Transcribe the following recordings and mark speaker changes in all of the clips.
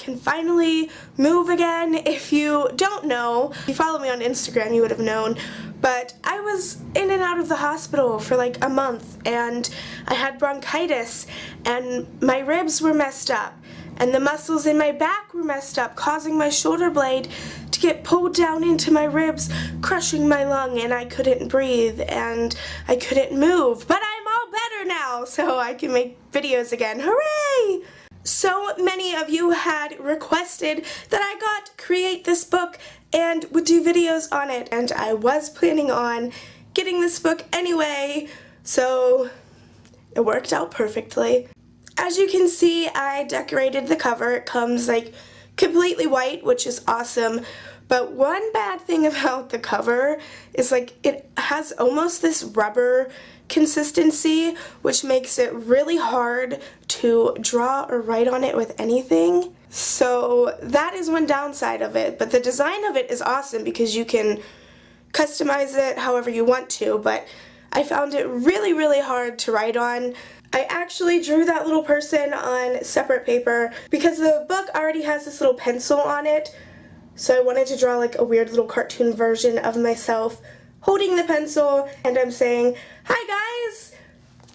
Speaker 1: can finally move again. If you don't know, if you follow me on Instagram, you would have known, but I was in and out of the hospital for like a month, and I had bronchitis, and my ribs were messed up, and the muscles in my back were messed up, causing my shoulder blade to get pulled down into my ribs, crushing my lung, and I couldn't breathe, and I couldn't move. But I'm all better now, so I can make videos again. Hooray! So many of you had requested that I create this book and would do videos on it, and I was planning on getting this book anyway, so it worked out perfectly. As you can see, I decorated the cover. It comes like completely white, which is awesome, but one bad thing about the cover is like it has almost this rubber consistency, which makes it really hard to draw or write on it with anything. So that is one downside of it, but the design of it is awesome because you can customize it however you want to, but I found it really, really hard to write on. I actually drew that little person on separate paper because the book already has this little pencil on it, so I wanted to draw like a weird little cartoon version of myself holding the pencil, and I'm saying, "Hi guys,"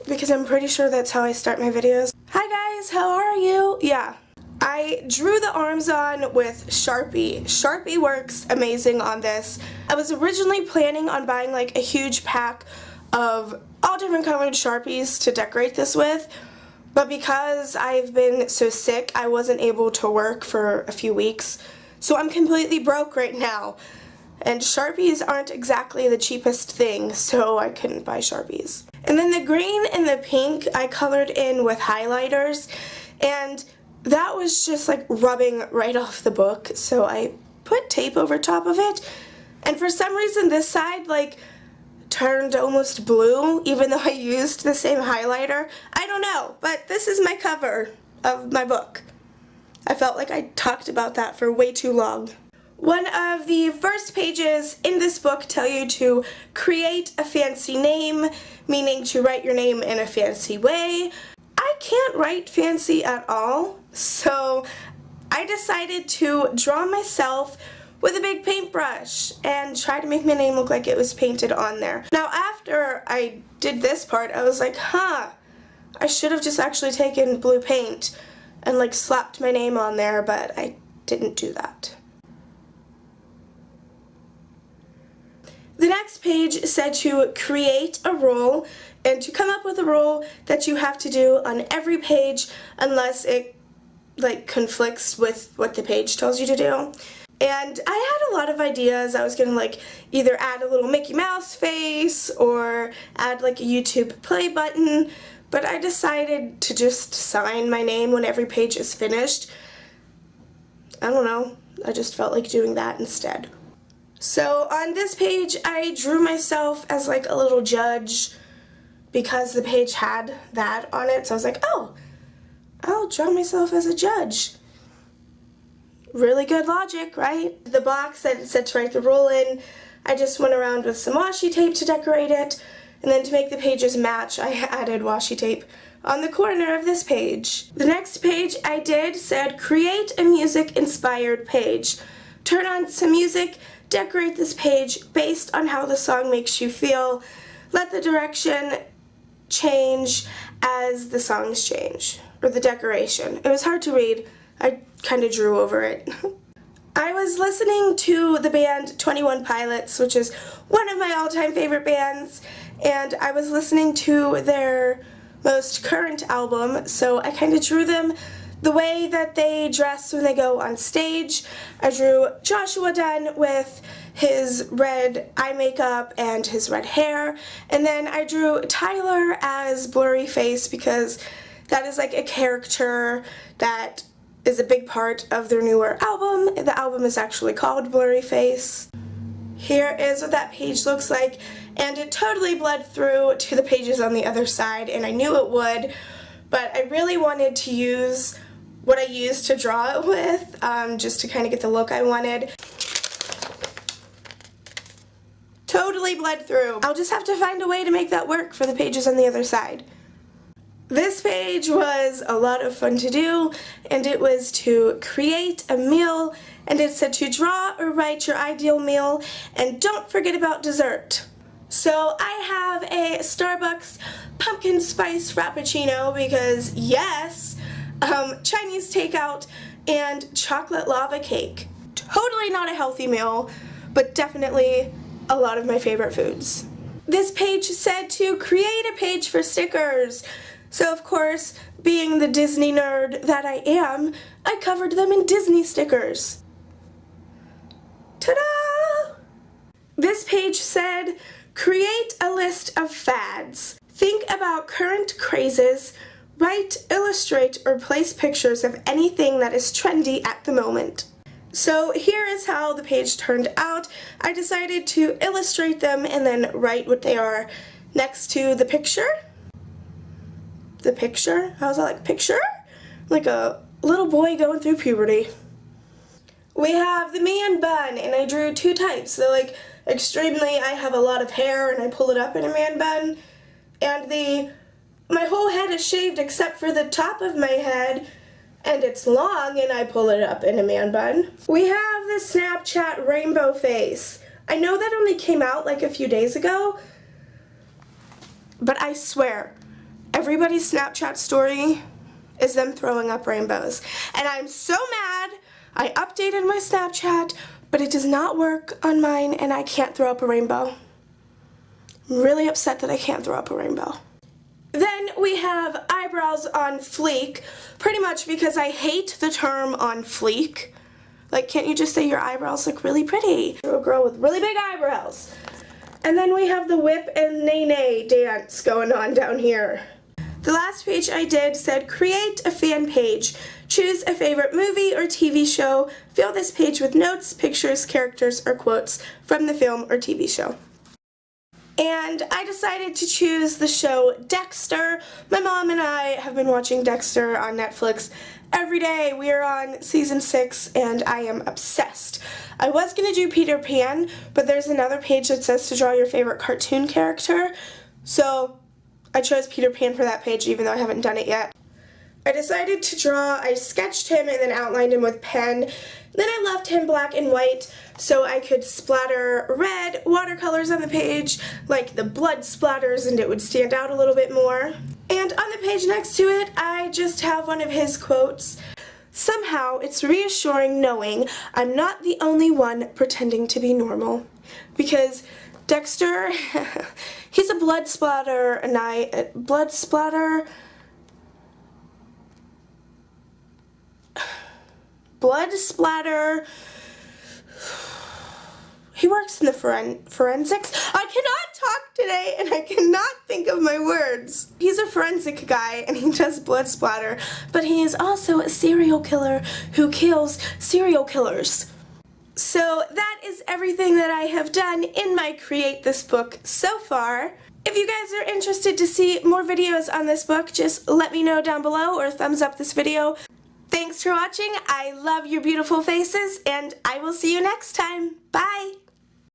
Speaker 1: because I'm pretty sure that's how I start my videos. "Hi guys, how are you?" Yeah. I drew the arms on with Sharpie. Sharpie works amazing on this. I was originally planning on buying like a huge pack of all different colored Sharpies to decorate this with, but because I've been so sick, I wasn't able to work for a few weeks, so I'm completely broke right now. And Sharpies aren't exactly the cheapest thing, so I couldn't buy Sharpies. And then the green and the pink I colored in with highlighters, and that was just like rubbing right off the book, so I put tape over top of it, and for some reason this side like turned almost blue even though I used the same highlighter. I don't know, but this is my cover of my book. I felt like I talked about that for way too long. One of the first pages in this book tell you to create a fancy name, meaning to write your name in a fancy way. I can't write fancy at all, so I decided to draw myself with a big paintbrush and try to make my name look like it was painted on there. Now after I did this part, I was like, I should have just actually taken blue paint and like slapped my name on there, but I didn't do that. The next page said to create a rule and to come up with a rule that you have to do on every page unless it like conflicts with what the page tells you to do. And I had a lot of ideas. I was gonna like either add a little Mickey Mouse face or add like a YouTube play button, but I decided to just sign my name when every page is finished. I don't know, I just felt like doing that instead. So on this page I drew myself as like a little judge because the page had that on it, so I was like, oh, I'll draw myself as a judge. Really good logic, right? The box that it said to write the rule in, I just went around with some washi tape to decorate it, and then to make the pages match, I added washi tape on the corner of this page. The next page I did said, create a music-inspired page. Turn on some music, decorate this page based on how the song makes you feel. Let the direction change as the songs change, or the decoration. It was hard to read. I kind of drew over it. I was listening to the band 21 Pilots, which is one of my all-time favorite bands, and I was listening to their most current album, so I kind of drew them the way that they dress when they go on stage. I drew Joshua Dunn with his red eye makeup and his red hair, and then I drew Tyler as Blurry Face because that is like a character that is a big part of their newer album. The album is actually called Blurry Face. Here is what that page looks like, and it totally bled through to the pages on the other side, and I knew it would, but I really wanted to use what I used to draw it with, just to kind of get the look I wanted. Totally bled through. I'll just have to find a way to make that work for the pages on the other side. This page was a lot of fun to do, and it was to create a meal, and it said to draw or write your ideal meal, and don't forget about dessert. So I have a Starbucks pumpkin spice frappuccino because yes, Chinese takeout and chocolate lava cake. Totally not a healthy meal, but definitely a lot of my favorite foods. This page said to create a page for stickers. So of course, being the Disney nerd that I am, I covered them in Disney stickers. Ta-da! This page said, create a list of fads. Think about current crazes, write, illustrate, or place pictures of anything that is trendy at the moment. So here is how the page turned out. I decided to illustrate them and then write what they are next to the picture. The picture? How's that like picture? Like a little boy going through puberty. We have the man bun, and I drew two types. So like extremely, I have a lot of hair and I pull it up in a man bun. And my whole head is shaved except for the top of my head, and it's long and I pull it up in a man bun. We have the Snapchat rainbow face. I know that only came out like a few days ago, but I swear, everybody's Snapchat story is them throwing up rainbows. And I'm so mad. I updated my Snapchat, but it does not work on mine and I can't throw up a rainbow. I'm really upset that I can't throw up a rainbow. Then we have eyebrows on fleek, pretty much because I hate the term on fleek. Like, can't you just say your eyebrows look really pretty? You're a girl with really big eyebrows. And then we have the whip and nay-nay dance going on down here. The last page I did said, create a fan page. Choose a favorite movie or TV show. Fill this page with notes, pictures, characters, or quotes from the film or TV show. And I decided to choose the show Dexter. My mom and I have been watching Dexter on Netflix every day. We are on season 6 and I am obsessed. I was going to do Peter Pan, but there's another page that says to draw your favorite cartoon character. So I chose Peter Pan for that page even though I haven't done it yet. I decided to draw, I sketched him and then outlined him with pen. Then I left him black and white so I could splatter red watercolors on the page, like the blood splatters, and it would stand out a little bit more. And on the page next to it, I just have one of his quotes. Somehow, it's reassuring knowing I'm not the only one pretending to be normal. Because Dexter, he's a blood splatter, he works in the forensics. I cannot talk today and I cannot think of my words. He's a forensic guy and he does blood splatter, but he is also a serial killer who kills serial killers. So that is everything that I have done in my Create This book so far. If you guys are interested to see more videos on this book, just let me know down below or thumbs up this video. Thanks for watching. I love your beautiful faces and I will see you next time. Bye!